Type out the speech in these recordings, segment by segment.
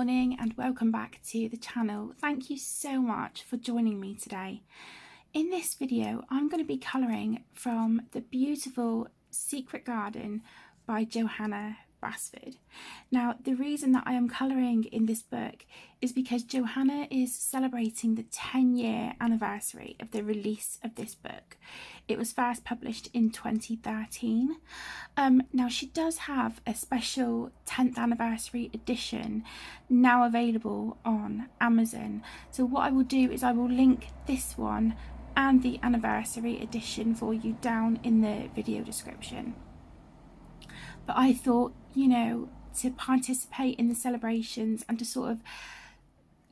morning and welcome back to the channel. Thank you so much for joining me today. In this video I'm going to be colouring from the beautiful Secret Garden by Johanna Basford. Now the reason that I am colouring in this book is because Johanna is celebrating the 10-year anniversary of the release of this book. It was first published in 2013. Now she does have a special 10th anniversary edition now available on Amazon. So what I will do is I will link this one and the anniversary edition for you down in the video description. But I thought, you know, to participate in the celebrations and to sort of,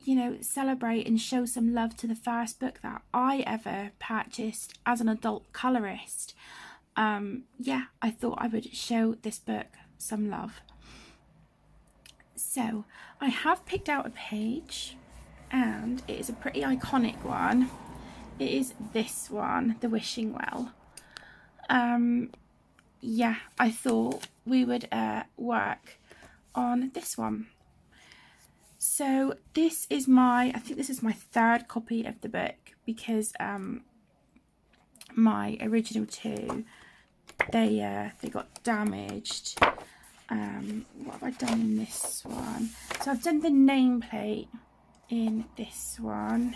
you know, celebrate and show some love to the first book that I ever purchased as an adult colorist, yeah, I thought I would show this book some love. So I have picked out a page and it is a pretty iconic one. It is this one, The Wishing Well. Yeah, I thought we would work on this one. So this is I think this is my third copy of the book because my original two, they got damaged. What have I done in this one? So I've done the nameplate in this one.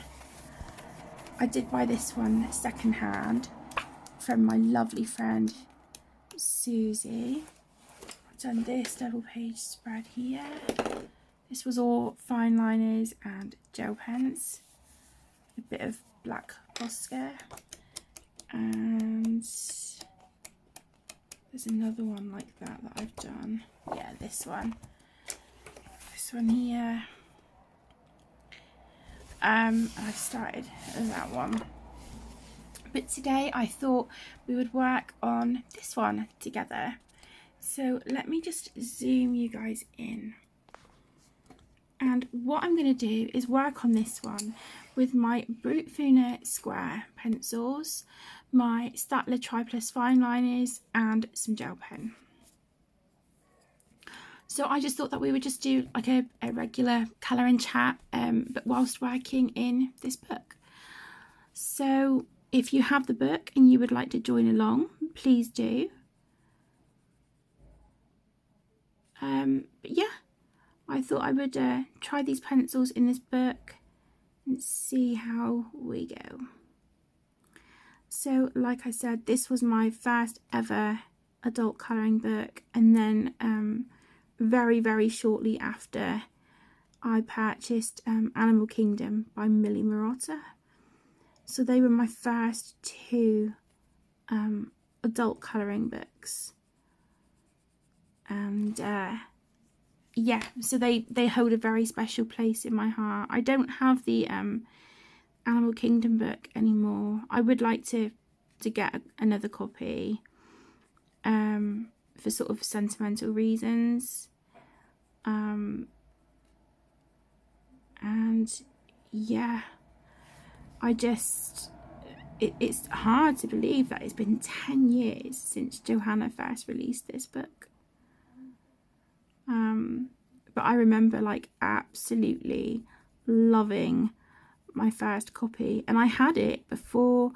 I did buy this one second hand from my lovely friend Susie. I've done this double page spread here. This was all fine liners and gel pens, a bit of black Oscar, and there's another one like that I've done. Yeah, this one here. I've started that one. But today I thought we would work on this one together. So let me just zoom you guys in. And what I'm going to do is work on this one with my Brute Funa Square pencils, my Staedtler Triplus fine liners and some gel pen. So I just thought that we would just do like a regular colour and chat, but whilst working in this book. So if you have the book and you would like to join along, please do. But yeah, I thought I would try these pencils in this book and see how we go. So like I said, this was my first ever adult colouring book, and then very shortly after I purchased Animal Kingdom by Millie Marotta. So they were my first two adult colouring books, and yeah, so they hold a very special place in my heart. I don't have the Animal Kingdom book anymore. I would like to get another copy for sort of sentimental reasons, and yeah, I just it's hard to believe that it's been 10 years since Johanna first released this book. But I remember like absolutely loving my first copy, and I had it before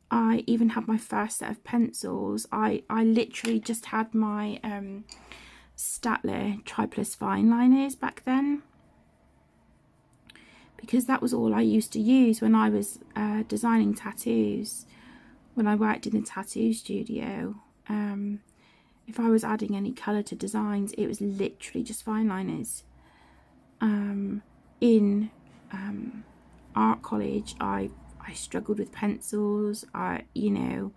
I even had my first set of pencils. I literally just had my Staedtler Triplus fine liners back then, because that was all I used to use when I was designing tattoos, when I worked in the tattoo studio. If I was adding any colour to designs, it was literally just fine liners. In art college, I struggled with pencils. You know,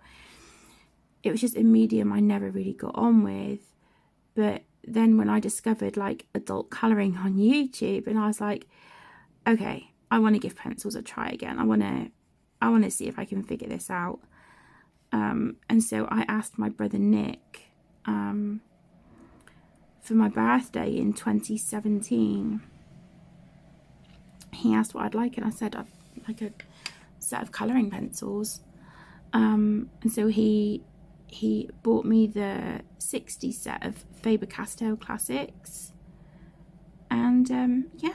it was just a medium I never really got on with. But then when I discovered like adult colouring on YouTube, and I was like, okay, I want to give pencils a try again. I want to see if I can figure this out. And so I asked my brother Nick for my birthday in 2017. He asked what I'd like, and I said I'd like a set of colouring pencils. And so he bought me the 60 set of Faber-Castell Classics. And yeah,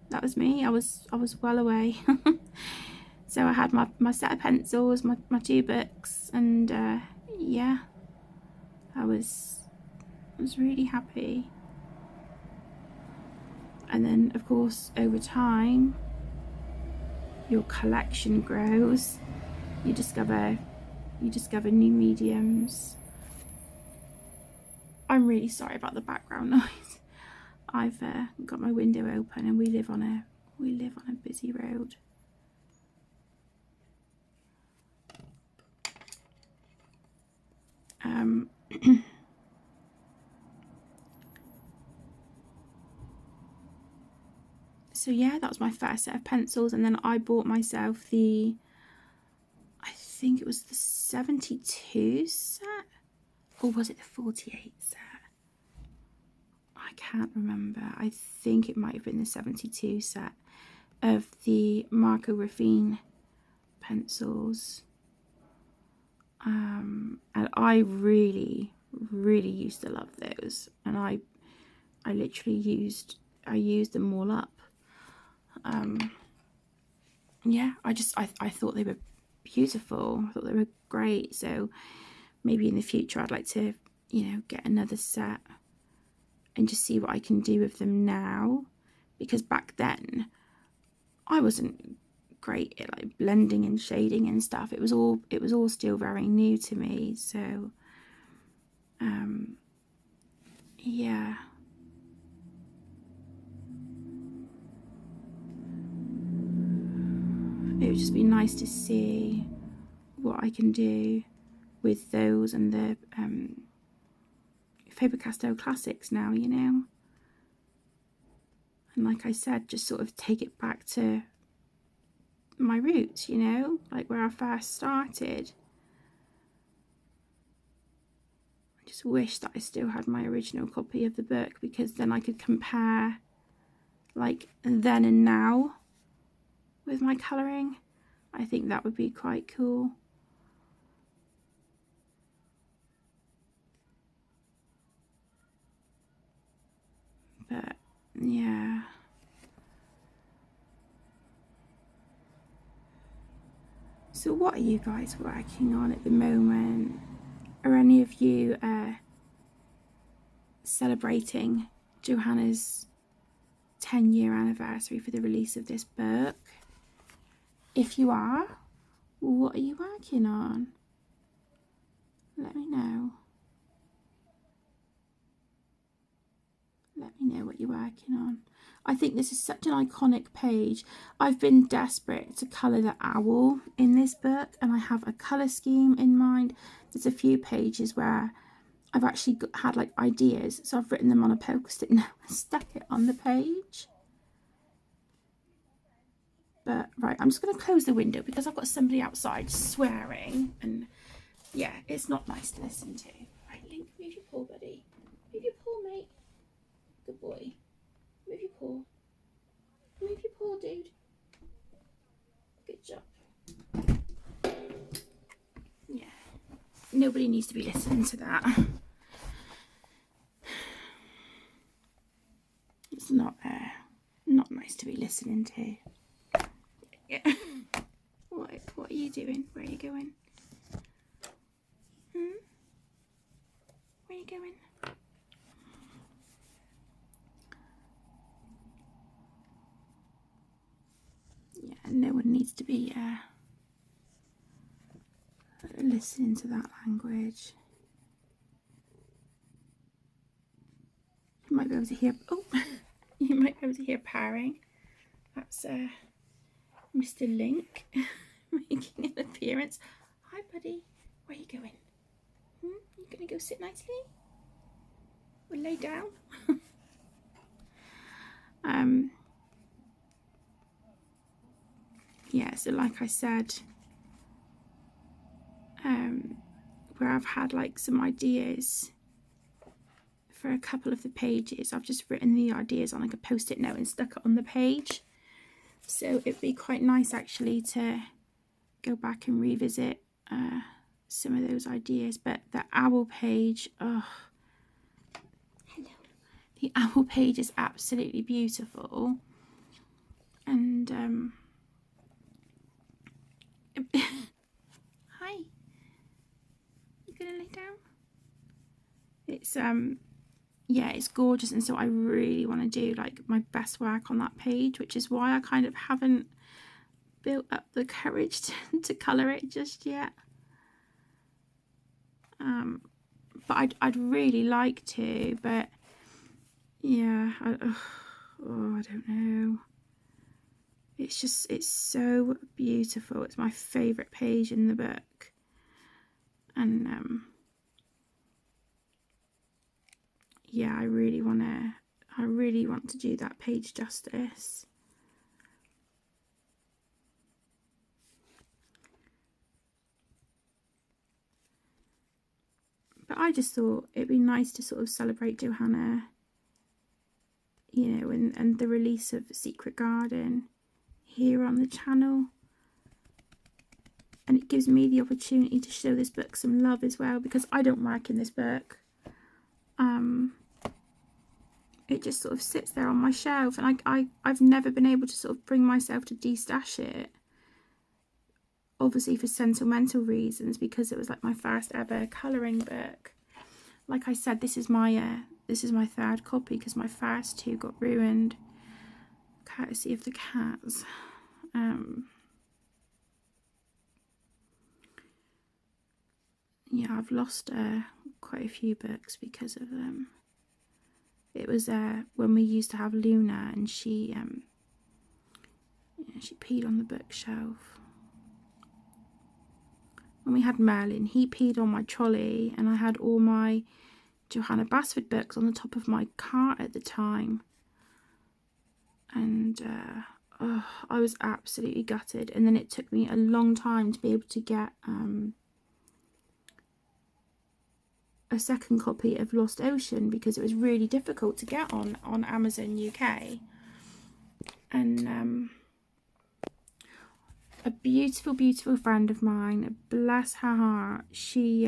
that was me. I was well away. So I had my set of pencils, my 2 books, and yeah, I was really happy. And then of course over time your collection grows. You discover new mediums. I'm really sorry about the background noise. I've got my window open, and we live on a busy road. So yeah, that was my first set of pencils, and then I bought myself I think it was the 72 set, or was it the 48 set? I can't remember. I think it might have been the 72 set of the Marco Raffine pencils. And I really used to love those, and I literally used them all up. Yeah, I thought they were beautiful. I thought they were great. So maybe in the future I'd like to, get another set and just see what I can do with them now, because back then I wasn't great at like blending and shading and stuff. It was all still very new to me. So yeah. It would just be nice to see what I can do with those and the Faber-Castell Classics now, And like I said, just sort of take it back to my roots, like where I first started. I just wish that I still had my original copy of the book, because then I could compare like then and now with my colouring. I think that would be quite cool. But yeah. So what are you guys working on at the moment? Are any of you celebrating Johanna's 10-year anniversary for the release of this book? If you are, what are you working on? Let me know. Let me know what you're working on. I think this is such an iconic page. I've been desperate to colour the owl in this book, and I have a colour scheme in mind. There's a few pages where I've actually had like ideas, so I've written them on a post-it note and stuck it on the page. But right, I'm just going to close the window because I've got somebody outside swearing, and yeah, it's not nice to listen to. Right, Link, move your paw, buddy. Move your paw, mate. Good boy. Move your paw. Move your paw, dude. Good job. Yeah, nobody needs to be listening to that. It's not nice to be listening to. Yeah. What are you doing? Where are you going? Where are you going? Yeah, no one needs to be listening to that language. You might be able to hear. Oh, you might be able to hear purring. That's Mr. Link making an appearance. Hi, buddy. Where are you going? You gonna go sit nicely? Or lay down? Yeah. So, like I said, where I've had like some ideas for a couple of the pages, I've just written the ideas on like a post-it note and stuck it on the page. So it'd be quite nice actually to go back and revisit some of those ideas. But the owl page, oh, hello, The owl page is absolutely beautiful. And hi, you gonna lay down? It's yeah, it's gorgeous, and so I really want to do like my best work on that page, which is why I kind of haven't built up the courage to colour it just yet. But I'd really like to, but yeah, I don't know. It's so beautiful. It's my favourite page in the book, and yeah, I really want to do that page justice. But I just thought it'd be nice to sort of celebrate Johanna, you know, and the release of Secret Garden here on the channel. And it gives me the opportunity to show this book some love as well, because I don't work in this book. It just sort of sits there on my shelf, and I've never been able to sort of bring myself to de-stash it. Obviously for sentimental reasons, because it was like my first ever colouring book. Like I said, this is my third copy, because my first two got ruined courtesy of the cats. Yeah, I've lost quite a few books because of them. It was when we used to have Luna, and she peed on the bookshelf. When we had Merlin, he peed on my trolley, and I had all my Johanna Basford books on the top of my cart at the time. And I was absolutely gutted. And then it took me a long time to be able to get a second copy of Lost Ocean, because it was really difficult to get on Amazon UK. And a beautiful friend of mine, bless her heart, she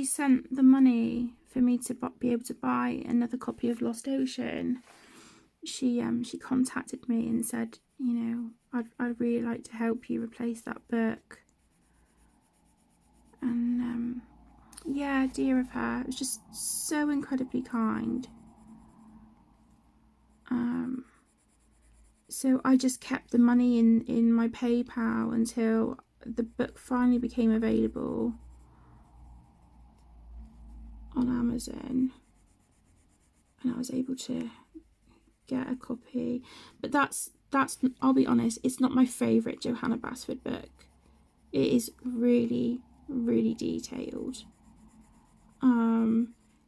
sent the money for me to be able to buy another copy of Lost Ocean. She contacted me and said, you know, I'd really like to help you replace that book. And yeah, dear of her, it was just so incredibly kind. So I just kept the money in my PayPal until the book finally became available on Amazon, and I was able to get a copy. But that's I'll be honest, it's not my favourite Johanna Basford book. It is really detailed.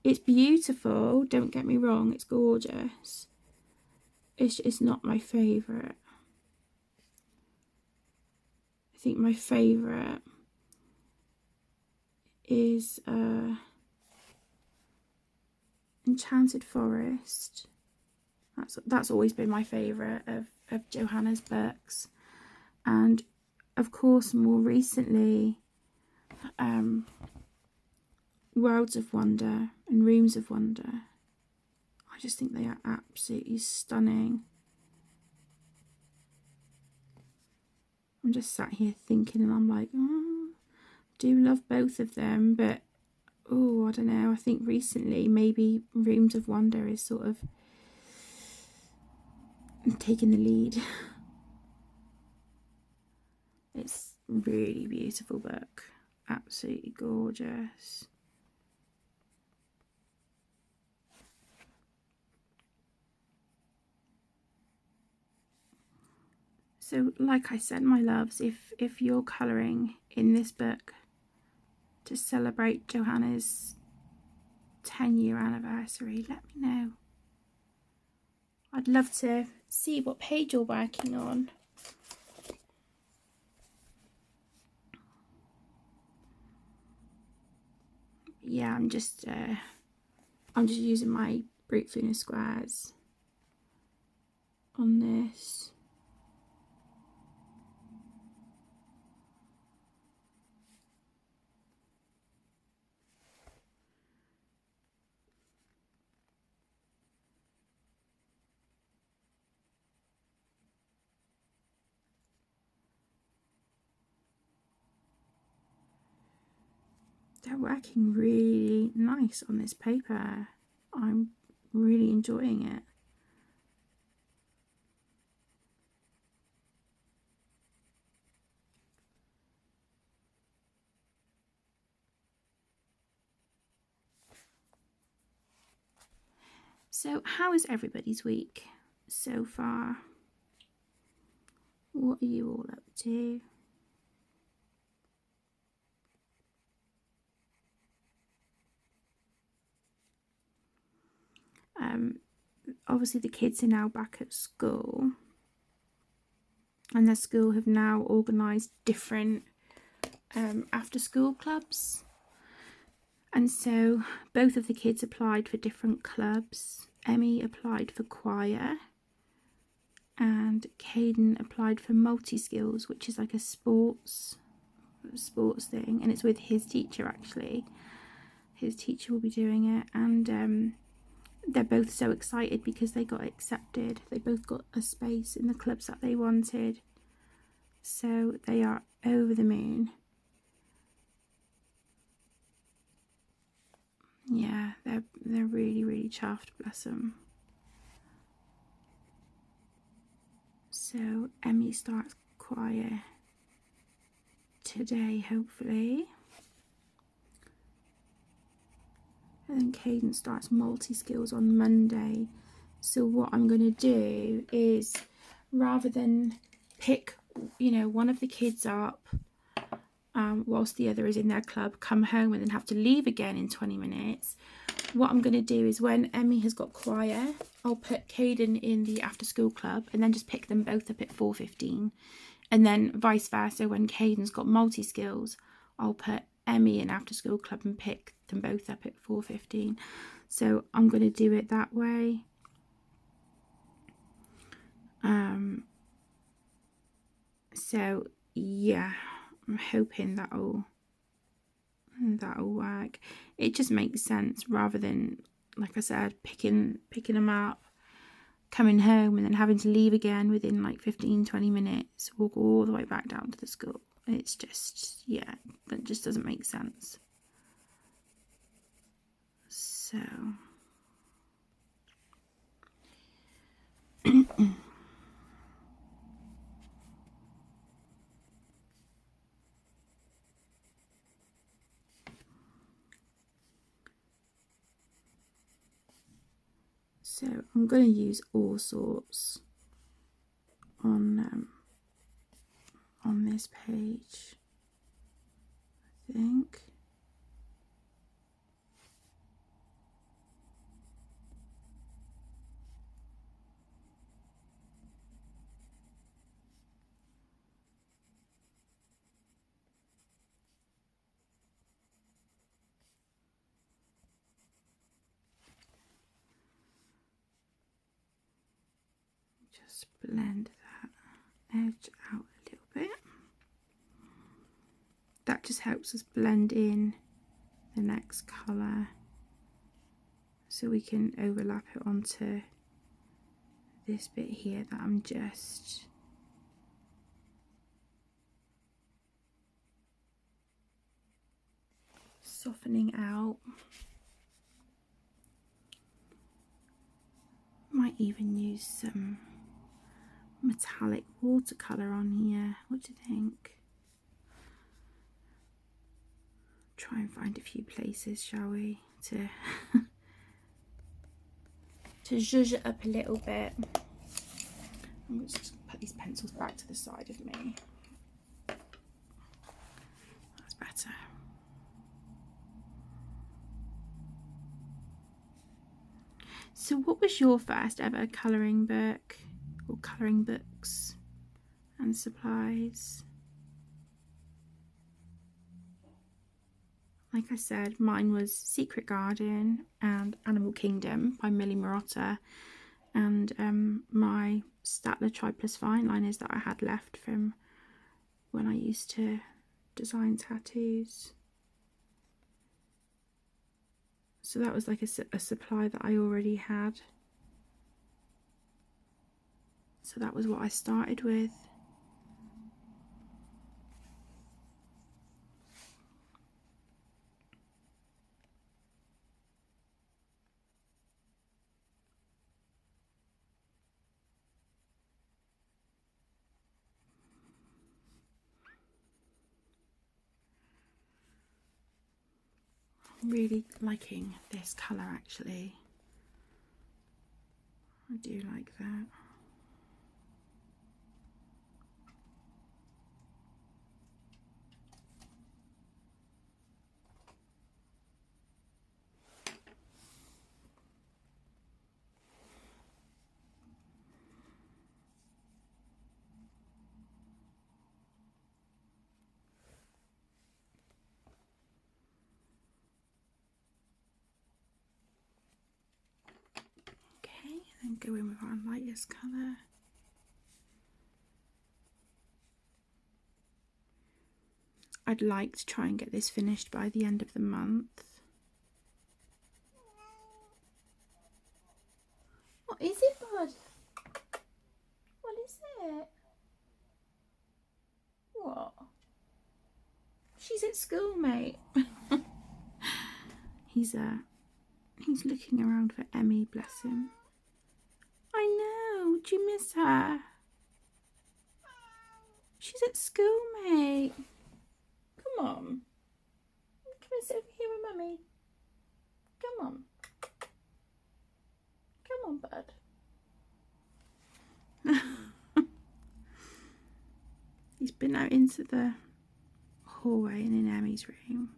It's beautiful, don't get me wrong, it's gorgeous. It's not my favourite. I think my favourite is Enchanted Forest. That's always been my favourite of Johanna's books. And of course, more recently, Worlds of Wonder and Rooms of Wonder. I just think they are absolutely stunning. I'm just sat here thinking, and I'm like, do love both of them, but oh, I don't know, I think recently maybe Rooms of Wonder is sort of taking the lead. It's a really beautiful book, absolutely gorgeous. So like I said, my loves, if you're colouring in this book to celebrate Johanna's 10-year anniversary, let me know. I'd love to see what page you're working on. Yeah, I'm just using my Brute Funa squares on this. they're working really nice on this paper. I'm really enjoying it. So how is everybody's week so far? What are you all up to? Obviously the kids are now back at school, and their school have now organised different after school clubs, and so both of the kids applied for different clubs. Emmy applied for choir and Caden applied for multi-skills, which is like a sports thing, and it's with his teacher actually. His teacher will be doing it, and they're both so excited because they got accepted. They both got a space in the clubs that they wanted, so they are over the moon. Yeah, they're really chuffed, bless them. So Emmy starts choir today, hopefully. And then Caden starts multi-skills on Monday. So what I'm going to do is, rather than pick, one of the kids up whilst the other is in their club, come home and then have to leave again in 20 minutes, what I'm going to do is when Emmy has got choir, I'll put Caden in the after school club and then just pick them both up at 4:15. And then vice versa, when Caden's got multi-skills, I'll put Emmy in after school club and pick them both up at 4:15. So I'm going to do it that way. So yeah, I'm hoping that'll work. It just makes sense, rather than, like I said, picking them up, coming home and then having to leave again within like 15-20 minutes, walk all the way back down to the school. It's just, yeah, that just doesn't make sense. So I'm going to use all sorts on this page, I think. Just blend that edge out a little bit. That just helps us blend in the next colour, so we can overlap it onto this bit here that I'm just softening out. Might even use some metallic watercolour on here. What do you think? Try and find a few places, shall we, to zhuzh it up a little bit. I'm going to just put these pencils back to the side of me. That's better. So what was your first ever colouring book, or colouring books and supplies? Like I said, mine was Secret Garden and Animal Kingdom by Millie Marotta, and my Statler Tri Plus fine liners that I had left from when I used to design tattoos. So that was like a supply that I already had. So that was what I started with. I'm really liking this colour actually. I do like that. Okay, and go in with our lightest colour. I'd like to try and get this finished by the end of the month. What is it, bud? What is it? What? She's at school, mate. He's looking around for Emmy, bless him. I know. Do you miss her? She's at school, mate. Come on. Come and sit over here with Mummy. Come on. Come on, bud. He's been out into the hallway and in Emmy's room.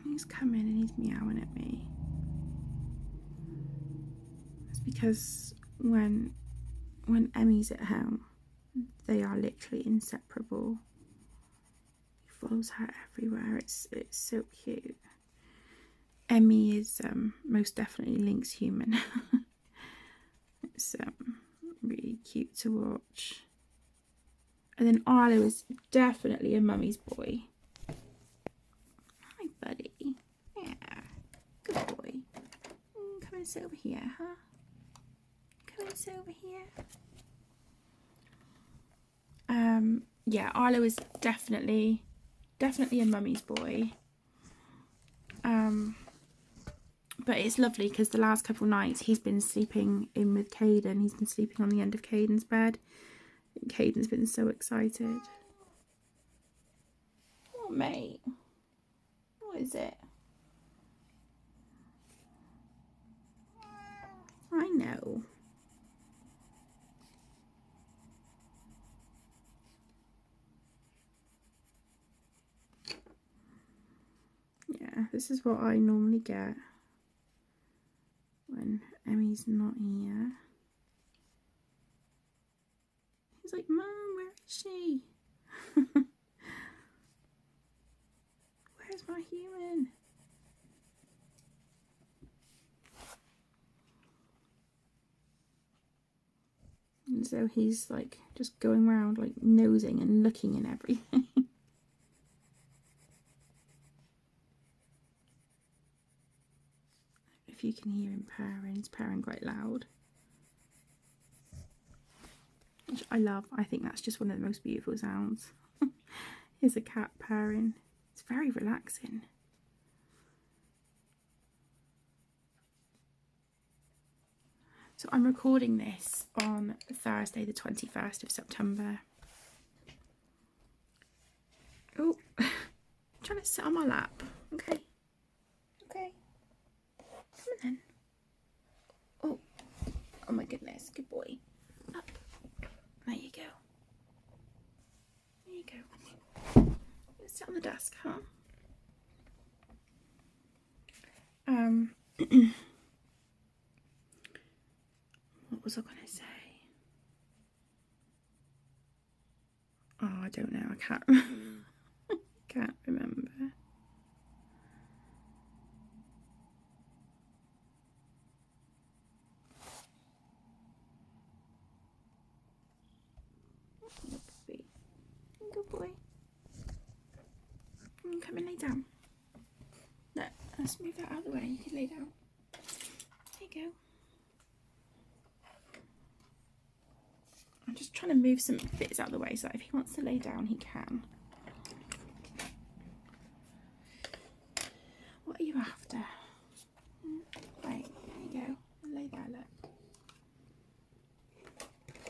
He's come in and he's meowing at me. It's because when Emmy's at home, they are literally inseparable. He follows her everywhere. It's so cute. Emmy is most definitely Link's human. It's really cute to watch. And then Arlo is definitely a mummy's boy. Hi, buddy. Yeah, good boy. Come and sit over here, huh? Come and sit over here. Yeah, Arlo is definitely a mummy's boy. But it's lovely because the last couple of nights he's been sleeping in with Caden. He's been sleeping on the end of Caden's bed. And Caden's been so excited. Oh, mate. What is it? I know. Yeah, this is what I normally get when Emmy's not here. He's like, Mum, where is she? Where's my human? And so he's like just going around like nosing and looking and everything. If you can hear him purring, he's purring quite loud. Which I love. I think that's just one of the most beautiful sounds. Here's a cat purring. It's very relaxing. So I'm recording this on Thursday the 21st of September. Oh, I'm trying to sit on my lap. Okay. Okay. Come on then. Oh. Oh my goodness. Good boy. Up. There you go. There you go. Let's sit on the desk, huh? What was I going to say? Oh, I don't know. I can't remember. Can't remember. Good boy. Come and lay down. No, let's move that out of the way. You can lay down. There you go. I'm just trying to move some bits out of the way so that if he wants to lay down, he can. What are you after? Right, there you go. Lay there, look.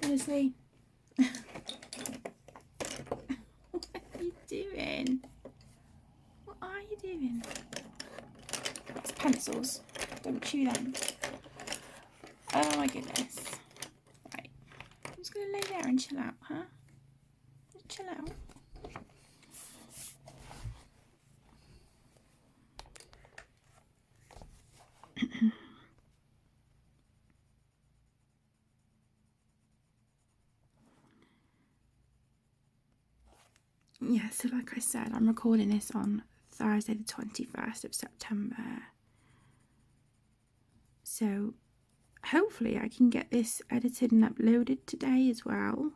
Honestly. What are you doing? What are you doing? pencils. Don't chew them. Oh my goodness. Right. I'm just going to lay there and chill out, huh? Just chill out. Yeah, so like I said, I'm recording this on Thursday the 21st of September. So hopefully I can get this edited and uploaded today as well.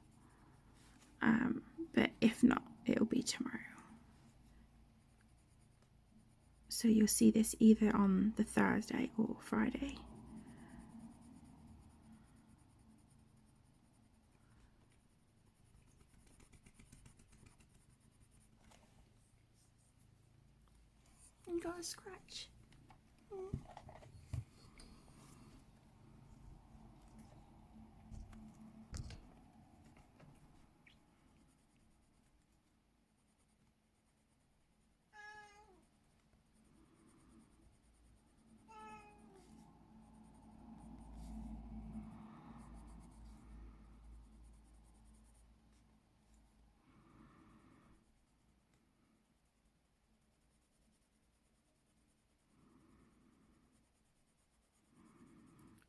But if not, it'll be tomorrow. So you'll see this either on the Thursday or Friday. You got a scratch.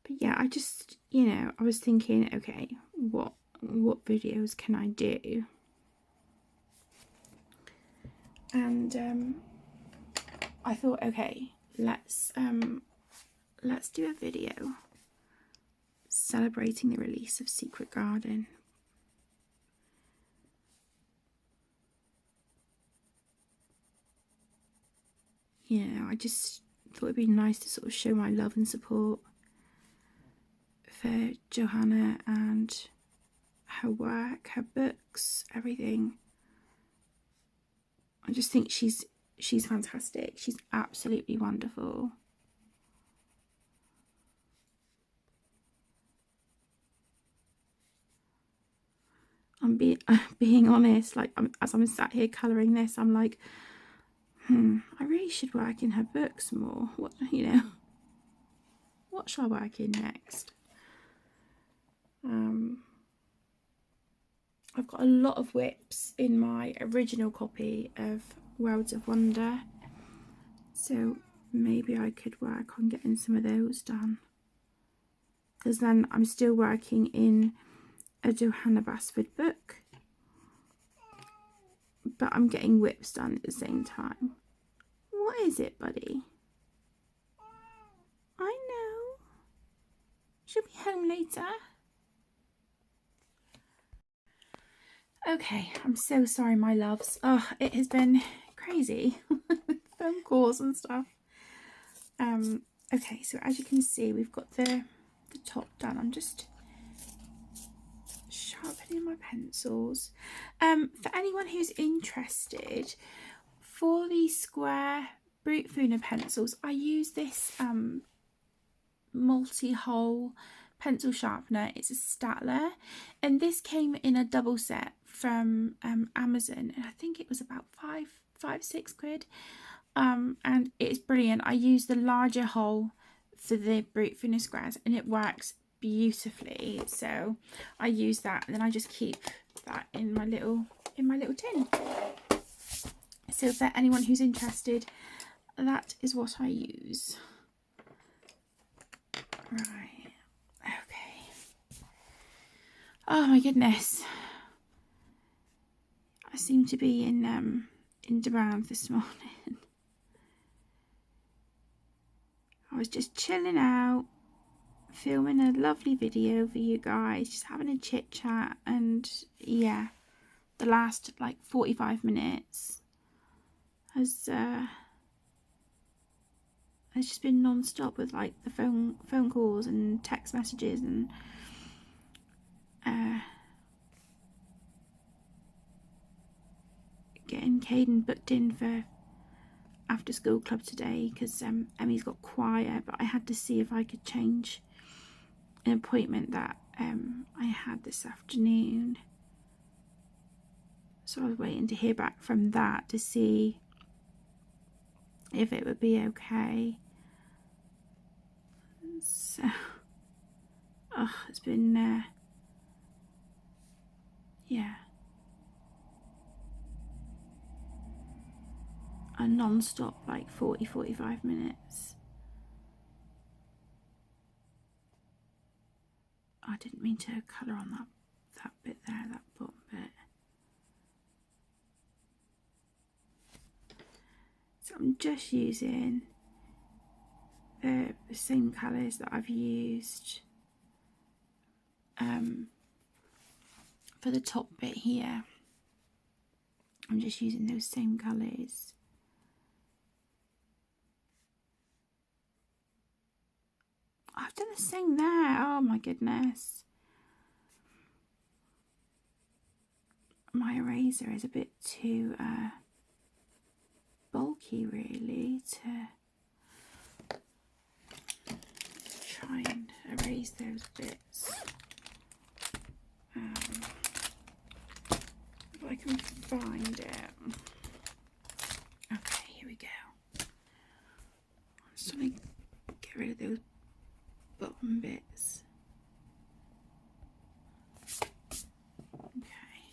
But yeah, I just, I was thinking, okay, what videos can I do? And I thought, okay, let's do a video celebrating the release of Secret Garden. I just thought it'd be nice to sort of show my love and support for Johanna and her work, her books, everything. I just think she's fantastic. She's absolutely wonderful. I'm being honest, like as I'm sat here colouring this, I'm like, I really should work in her books more. What shall I work in next? I've got a lot of whips in my original copy of Worlds of Wonder, so maybe I could work on getting some of those done, because then I'm still working in a Johanna Basford book, but I'm getting whips done at the same time. What is it, buddy? I know. She'll be home later. Okay, I'm so sorry, my loves. Oh, it has been crazy. Phone calls and stuff. Okay, so as you can see, we've got the top done. I'm just sharpening my pencils. For anyone who's interested, for the square Brute Funa pencils, I use this multi-hole pencil sharpener. It's a Statler, and this came in a double set from Amazon, and I think it was about £6 and it's brilliant. I use the larger hole for the Brute Funa squares and it works beautifully, so I use that, and then I just keep that in my little tin. So for anyone who's interested, that is what I use. Right, okay. Oh my goodness, I seem to be in demand this morning. I was just chilling out, filming a lovely video for you guys, just having a chit chat, and yeah, the last like 45 minutes has just been non-stop with like the phone calls and text messages and getting Caden booked in for after school club today, because Emmy's got choir, but I had to see if I could change an appointment that I had this afternoon, so I was waiting to hear back from that to see if it would be okay. So, oh, it's been, yeah, a non-stop like 40-45 minutes. I didn't mean to colour on that bit there, that bottom bit. So I'm just using the same colours that I've used for the top bit here. I'm just using those same colours. I've done the same there. Oh my goodness. My eraser is a bit too bulky really to try and erase those bits. If I can find it. Okay, here we go. I'm just trying to get rid of those bottom bits. Okay,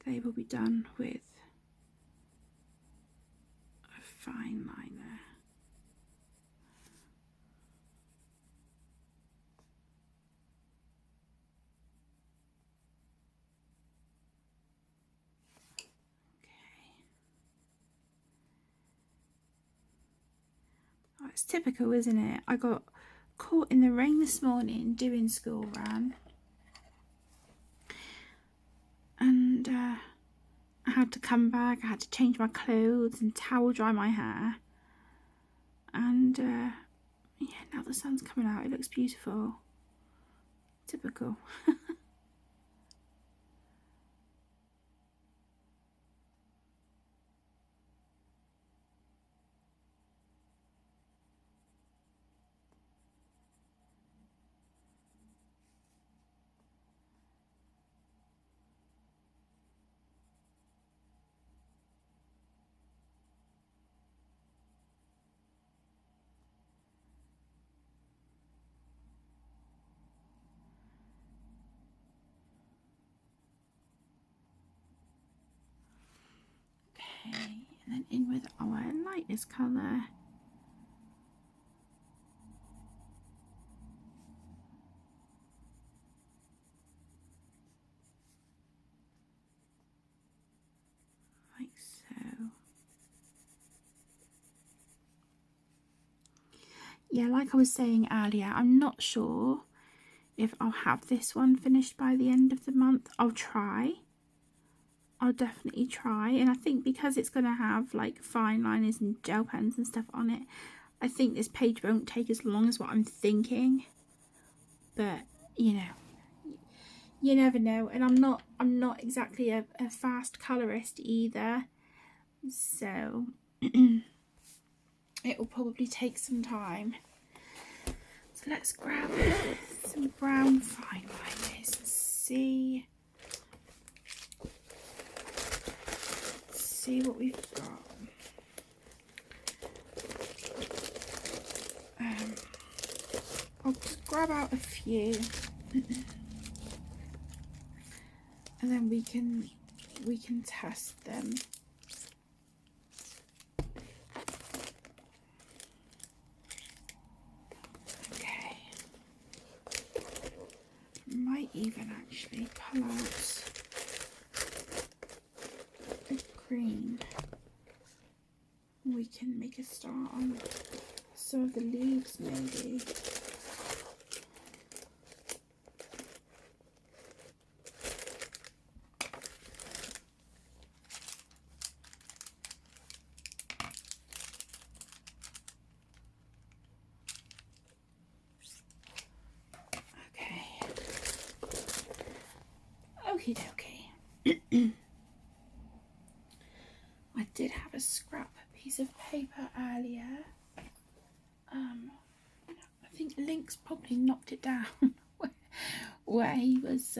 they will be done with a fine liner. Oh, it's typical, isn't it? I got caught in the rain this morning doing school run, and I had to come back. I had to change my clothes and towel dry my hair, and yeah, now the sun's coming out. It looks beautiful. Typical. Okay, and then in with our lightest colour. Like so. Yeah, like I was saying earlier, I'm not sure if I'll have this one finished by the end of the month. I'll try. I'll definitely try, and I think because it's going to have like fine liners and gel pens and stuff on it, I think this page won't take as long as what I'm thinking. But you know, you never know, and I'm not exactly a fast colorist either, so it will probably take some time. So let's grab some brown fine liners and see what we've got. I'll just grab out a few and then we can test them. Okay, might even actually pull out a green. We can make a start on some of the leaves maybe. Okie dokie. I did have a scrap piece of paper earlier. I think Link's probably knocked it down where he was,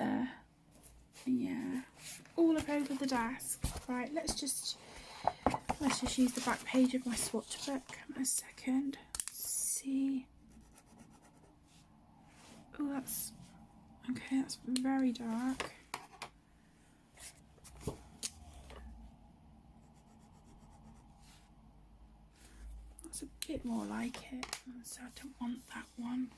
yeah, all up over the desk. Right, let's just use the back page of my swatch book. A second. Let's see. Oh, that's okay, that's very dark. That's a bit more like it, so I don't want that one.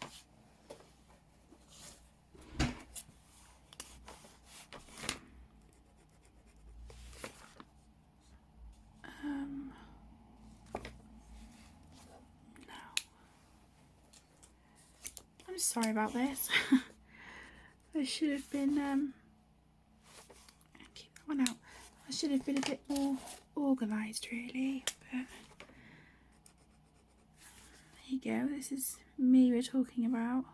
No. I'm sorry about this. I should have been keep that one out. I should have been a bit more organised really, but there you go. This is me we're talking about.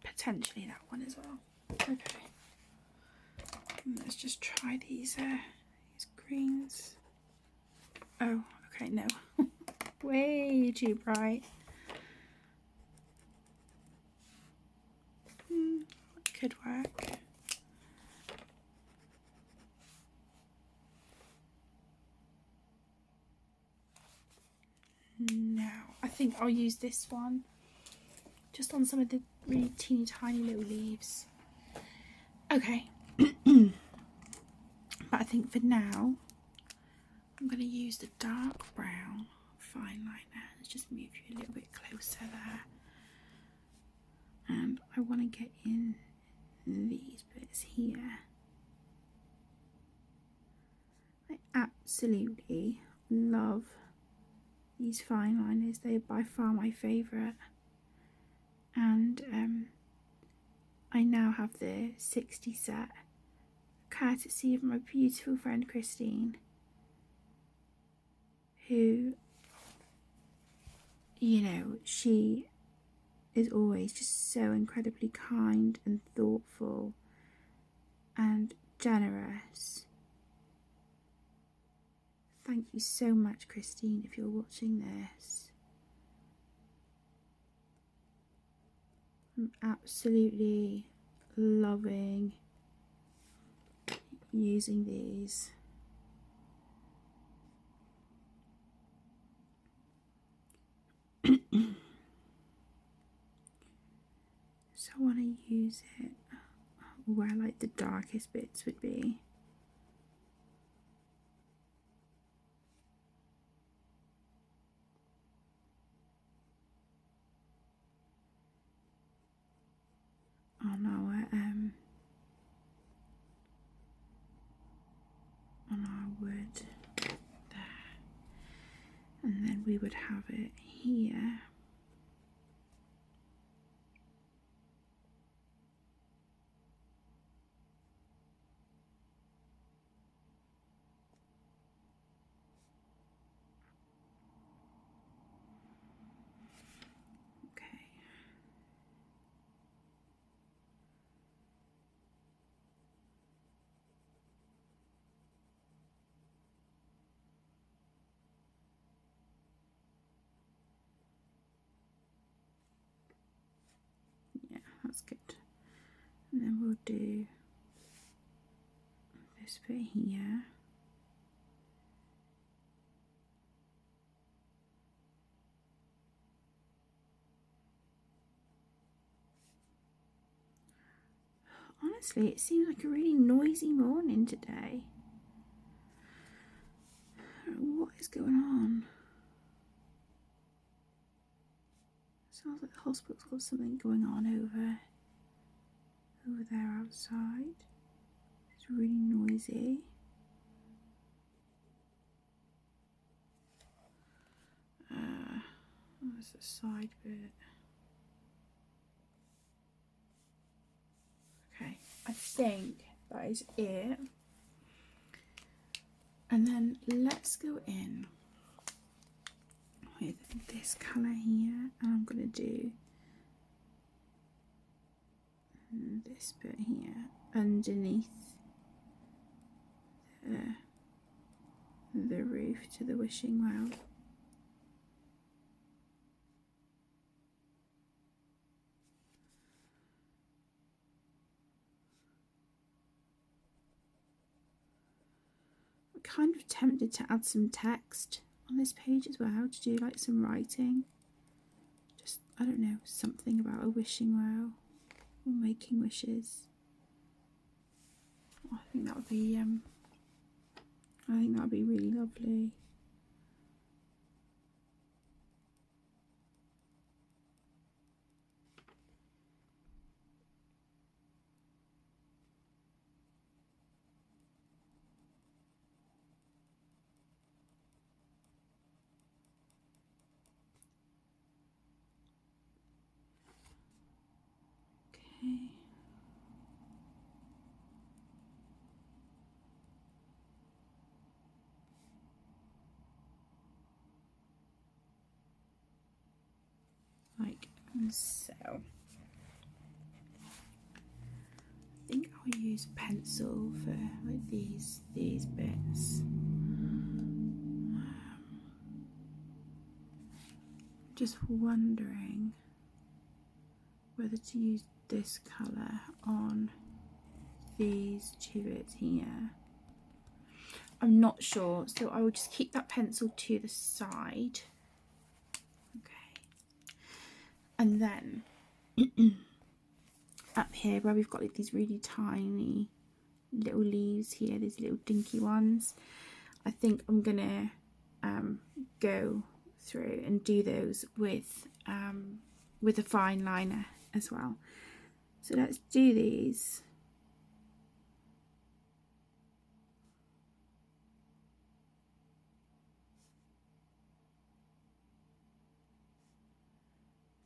Potentially that one as well. Okay. Let's just try these greens. Oh, okay, no. Way too bright. Could work. No, I think I'll use this one just on some of the really teeny tiny little leaves. Okay. But I think for now I'm going to use the dark brown fine liner. Let's just move you a little bit closer there. And I want to get in these bits here. I absolutely love these fine liners. They're by far my favourite. And I now have the 60 set, courtesy of my beautiful friend Christine, who, you know, she is always just so incredibly kind and thoughtful and generous. Thank you so much, Christine, if you're watching this. I'm absolutely loving using these. So I want to use it where like the darkest bits would be. On our wood there, and then we would have it here. Okay. Yeah, that's good. And then we'll do this bit here. Honestly, it seems like a really noisy morning today. I don't know what is going on. Sounds like the hospital's got something going on over there outside. It's really noisy. That's the side bit. Okay, I think that is it. And then let's go in with this colour here, and I'm going to do this bit here underneath the roof to the wishing well. I'm kind of tempted to add some text on this page as well, to do like some writing, just I don't know, something about a wishing well or making wishes. I think that would be really lovely. Okay. Like so. I think I'll use pencil for like these bits. Just wondering whether to use this colour on these two bits here. I'm not sure, so I will just keep that pencil to the side. Okay. And then up here where we've got like these really tiny little leaves here, these little dinky ones, I think I'm gonna go through and do those with a fine liner as well. So let's do these.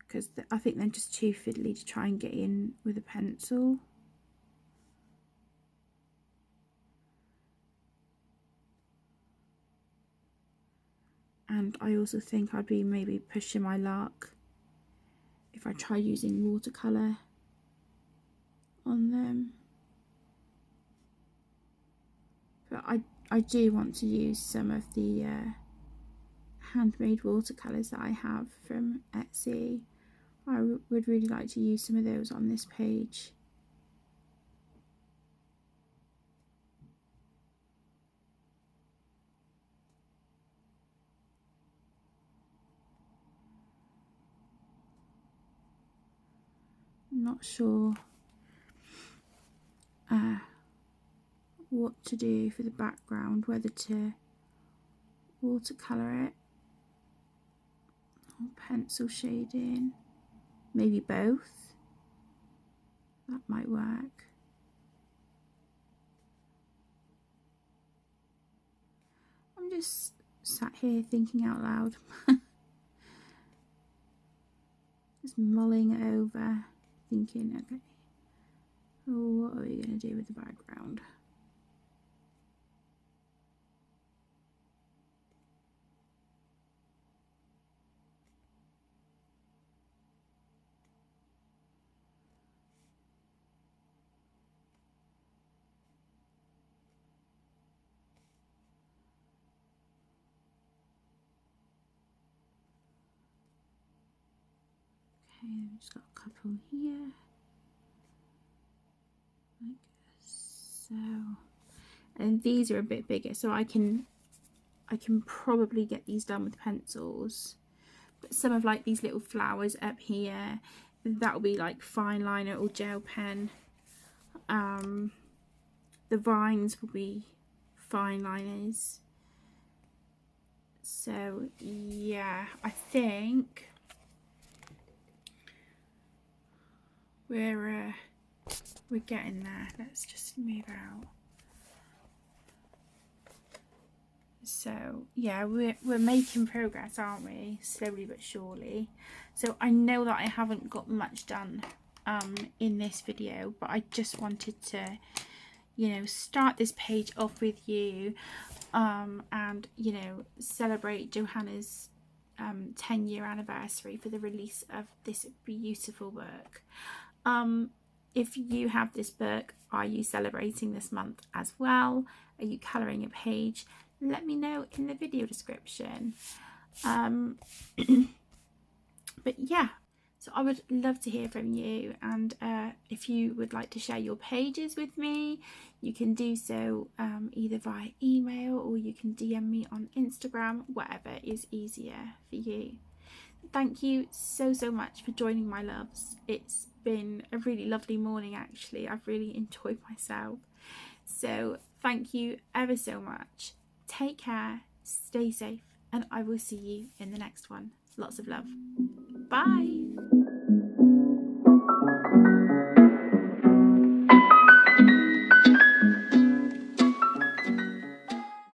Because I think they're just too fiddly to try and get in with a pencil. And I also think I'd be maybe pushing my luck if I try using watercolour on them. But I do want to use some of the handmade watercolours that I have from Etsy. I would really like to use some of those on this page. Not sure what to do for the background, whether to watercolour it or pencil shading, maybe both. That might work. I'm just sat here thinking out loud. Just mulling it over, thinking, okay, what are we going to do with the background? Okay, I've just got a couple here, like so. And these are a bit bigger, so I can probably get these done with pencils. But some of like these little flowers up here, that'll be like fine liner or gel pen. The vines will be fine liners. So yeah, I think we're getting there. Let's just move out. So yeah, we're making progress, aren't we? Slowly but surely. So I know that I haven't got much done in this video, but I just wanted to, you know, start this page off with you and, you know, celebrate Johanna's 10-year anniversary for the release of this beautiful book. If you have this book, are you celebrating this month as well? Are you colouring a page? Let me know in the video description. But yeah, so I would love to hear from you, and if you would like to share your pages with me, you can do so either via email or you can DM me on Instagram, whatever is easier for you. thank you so much for joining, my loves. It's been a really lovely morning actually. I've really enjoyed myself. So thank you ever so much. Take care, stay safe, and I will see you in the next one. Lots of love. Bye.